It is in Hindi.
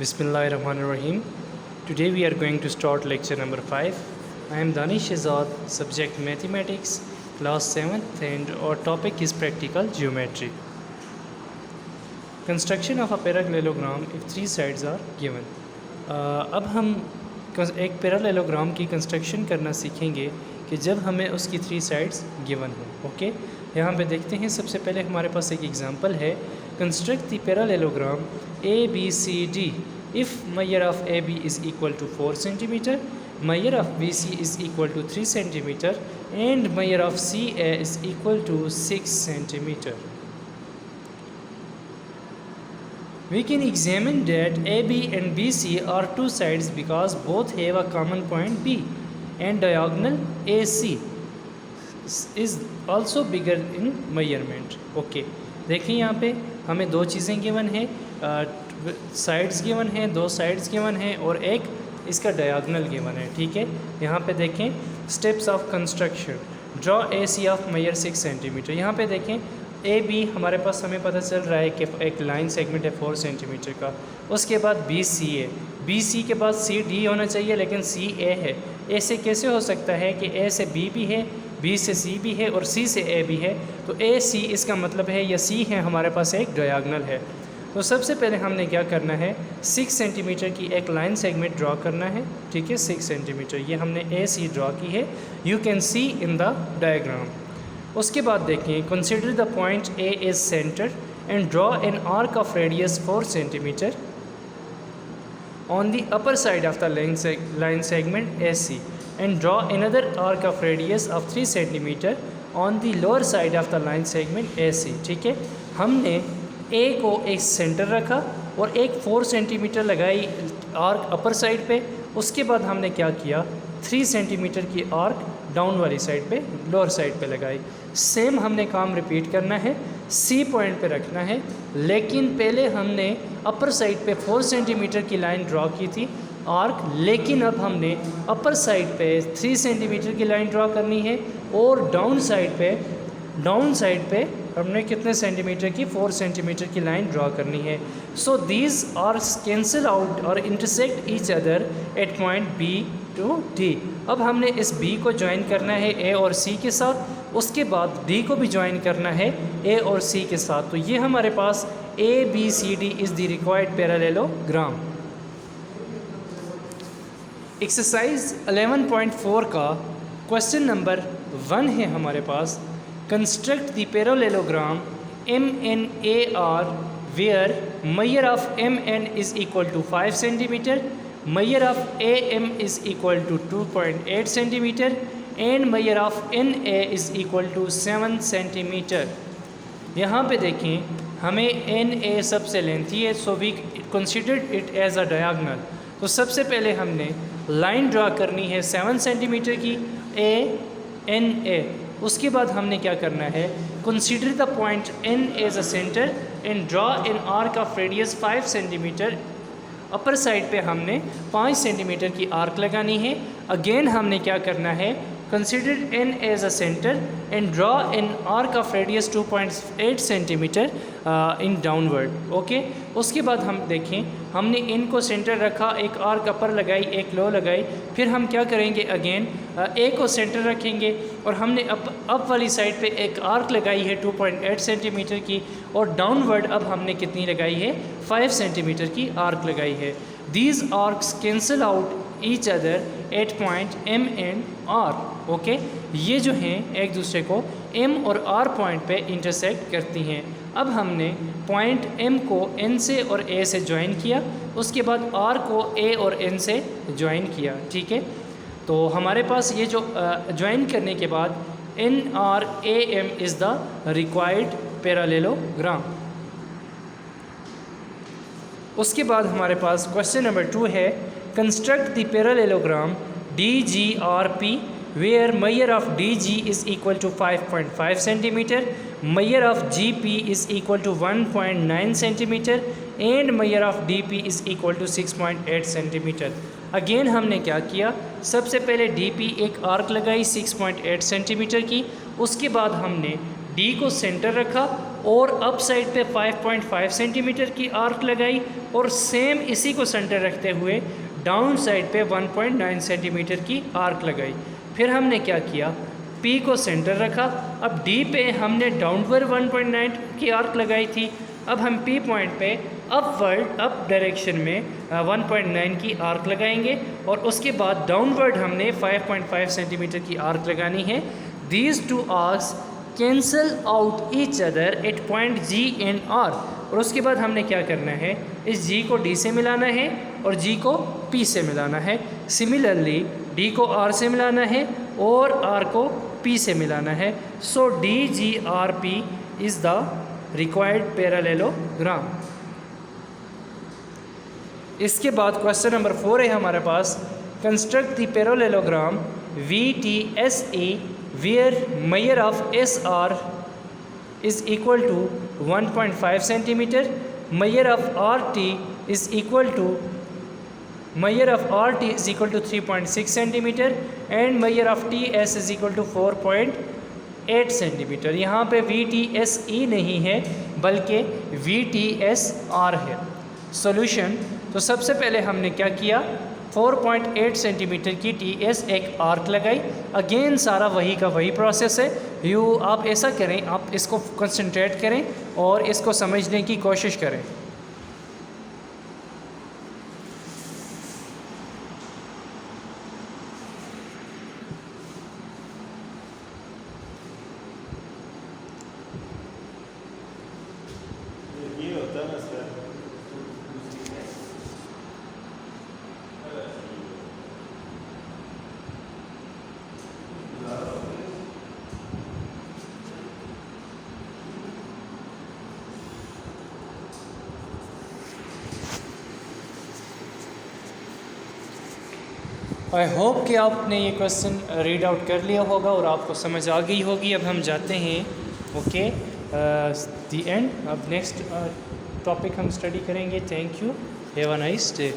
Bismillahirrahmanirrahim. Today we are going to start lecture number 5. I am Danish Shehzad, subject mathematics, class 7th, and our topic is practical geometry. Construction of a parallelogram if three sides are given. अब हम एक पैरेललोग्राम की कंस्ट्रक्शन करना सीखेंगे कि जब हमें उसकी थ्री साइड्स गिवन हो. ओके, यहाँ पे देखते हैं. सबसे पहले हमारे पास एक एग्जांपल है. Construct the parallelogram ABCD if measure of AB is equal to 4 cm, measure of BC is equal to 3 cm, and measure of CA is equal to 6 cm. We can examine that AB and BC are two sides because both have a common point B, and diagonal AC is also bigger in measurement. Okay, देखिए यहाँ पे हमें दो चीज़ें गिवन है, साइड्स गिवन हैं, दो साइड्स गिवन हैं और एक इसका डायगोनल गिवन है. ठीक है, यहाँ पे देखें steps of construction. Draw AC of measure 6 centimetre. यहाँ पे देखें AB हमारे पास हमें पता चल रहा है कि एक लाइन सेगमेंट है 4 सेंटीमीटर का. उसके बाद BC BC के बाद CD होना चाहिए, लेकिन CA है. ऐसे कैसे हो सकता है कि A से B भी है, B से C भी है और C से A भी है? तो AC इसका मतलब है या C है हमारे पास एक डायगोनल है. तो सबसे पहले हमने क्या करना है, 6 सेंटीमीटर की एक लाइन सेगमेंट ड्रॉ करना है. ठीक है, 6 सेंटीमीटर ये हमने AC ड्रॉ की है. You can see in the diagram. उसके बाद देखें, consider the point A is centre and draw an arc of radius 4 centimetre on the upper side of the line segment AC, and draw another arc of radius of 3 cm on the lower side of the line segment AC. ठीक है, हमने A को एक सेंटर रखा और एक 4 सेंटीमीटर लगाई आर्क अपर साइड पे. उसके बाद हमने क्या किया, 3 सेंटीमीटर की आर्क डाउन वाली साइड पे, लोअर साइड पे लगाई. सेम हमने काम रिपीट करना है, C पॉइंट पे रखना है. लेकिन पहले हमने अपर साइड पे 4 सेंटीमीटर की लाइन ड्रॉ की थी आर्क, लेकिन अब हमने अपर साइड पे 3 सेंटीमीटर की लाइन ड्रॉ करनी है और डाउन साइड पे हमने कितने सेंटीमीटर की, 4 सेंटीमीटर की लाइन ड्रॉ करनी है. So these arcs cancel out और intersect each other at point B to D. अब हमने इस B को ज्वाइन करना है A और C के साथ. उसके बाद D को भी ज्वाइन करना है A और C के साथ. तो ये हमारे पास ABCD is the required parallelogram. Exercise 11.4 का क्वेश्चन नंबर 1 है हमारे पास. Construct the parallelogram MNAR where measure of MN is equal to 5 centimetre, measure of AM is equal to 2.8 cm and measure of NA is equal to 7 cm. यहाँ पे देखें हमें NA सबसे लेंथी है, so we considered it as a diagonal. तो सबसे पहले हमने लाइन ड्रा करनी है 7 सेंटीमीटर की NA. उसके बाद हमने क्या करना है, consider the point N as a centre and draw an arc of radius 5 centimetre. Upper side पे हमने 5 सेंटीमीटर की आर्क लगानी है. अगेन हमने क्या करना है, consider N as a centre and draw an arc of radius 2.8 centimetre in downward. Okay, उसके बाद हम देखें हमने इन को सेंटर रखा, एक आर्क अपर लगाई, एक लो लगाई. फिर हम क्या करेंगे, अगेन A को सेंटर रखेंगे और हमने अप वाली साइड पे एक आर्क लगाई है 2.8 सेंटीमीटर की, और डाउनवर्ड अब हमने कितनी लगाई है, 5 सेंटीमीटर की आर्क लगाई है. These arcs cancel out each other at point M and R. Okay, ये जो हैं एक दूसरे को M और R पॉइंट पे इंटरसेक्ट करती हैं. अब हमने पॉइंट M को N से और A से ज्वाइन किया, उसके बाद R को A और N से ज्वाइन किया. ठीक है, तो हमारे पास ये जो ज्वाइन करने के बाद NRAM is the required parallelogram. उसके बाद हमारे पास क्वेश्चन नंबर 2 है. Construct the parallelogram DGRP where measure of DG is equal to 5.5 cm, measure of GP is equal to 1.9 cm and measure of DP is equal to 6.8 cm. Again हमने क्या किया, सबसे पहले DP एक आर्क लगाई 6.8 सेंटीमीटर की. उसके बाद हमने डी को सेंटर रखा और अप साइड पे 5.5 सेंटीमीटर की आर्क लगाई और सेम इसी को सेंटर रखते हुए डाउन साइड पे 1.9 सेंटीमीटर की आर्क लगाई। फिर हमने क्या किया, पी को सेंटर रखा। अब डी पे हमने डाउनवर्ड 1.9 की आर्क लगाई थी। अब हम पी पॉइंट पे अपवर्ड अप डायरेक्शन में 1.9 की आर्क लगाएंगे और उसके बाद डाउनवर्ड हमने 5.5 सेंटीमीटर की आर्क लगानी है। These two arcs cancel out each other at point G and R. और उसके बाद हमने क्या करना है, इस जी को डी से मिलाना है और जी को पी से मिलाना है। सिमिलरली डी को आर से मिलाना है और आर को पी से मिलाना है। So D G R P is the required parallelogram. इसके बाद क्वेश्चन नंबर 4 है हमारे पास, construct the parallelogram V T S A where measure of SR is equal to 1.5 centimeter, measure of RT is equal to 3.6 centimeter and measure of TS is equal to 4.8 centimeter। यहाँ पे VTSE नहीं है बल्कि VTSR है। सॉल्यूशन, तो सबसे पहले हमने क्या किया, 4.8 सेंटीमीटर की TS एक आर्क लगाई। अगेन सारा वही का वही प्रोसेस है। आप ऐसा करें, आप इसको कंसंट्रेट करें और इसको समझने की कोशिश करें। ये होता है ना सर, आई होप कि आपने ये क्वेश्चन रीड आउट कर लिया होगा और आपको समझ आ गई होगी। अब हम जाते हैं ओके दी एंड। अब नेक्स्ट टॉपिक हम स्टडी करेंगे। Thank you, have a nice day.